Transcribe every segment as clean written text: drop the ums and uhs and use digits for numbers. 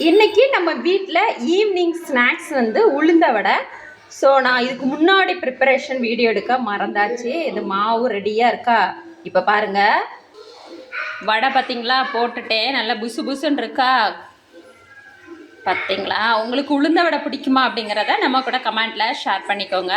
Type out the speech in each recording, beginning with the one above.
இன்றைக்கி நம்ம வீட்டில் ஈவினிங் ஸ்நாக்ஸ் வந்து உளுந்த வடை. ஸோ நான் இதுக்கு முன்னாடி ப்ரிப்பரேஷன் வீடியோ எடுக்க மறந்தாச்சு. இது மாவு ரெடியாக இருக்கா? இப்போ பாருங்கள், வடை பார்த்திங்களா போட்டுட்டேன். நல்லா புசு புசுன்னு இருக்கா பார்த்திங்களா? உங்களுக்கு உளுந்த வடை பிடிக்குமா அப்படிங்கிறத நம்ம கூட கமெண்ட்டில் ஷேர் பண்ணிக்கோங்க.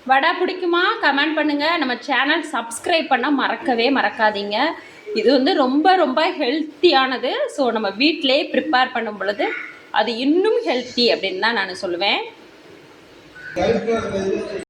வடை பிடிக்குமா கமெண்ட் பண்ணுங்கள். நம்ம சேனல் சப்ஸ்கிரைப் பண்ண மறக்கவே மறக்காதீங்க. இது வந்து ரொம்ப ரொம்ப ஹெல்த்தியானது. ஸோ நம்ம வீட்டிலே ப்ரிப்பேர் பண்ணும் பொழுது அது இன்னும் ஹெல்த்தி அப்படின்னு தான் நான் சொல்லுவேன்.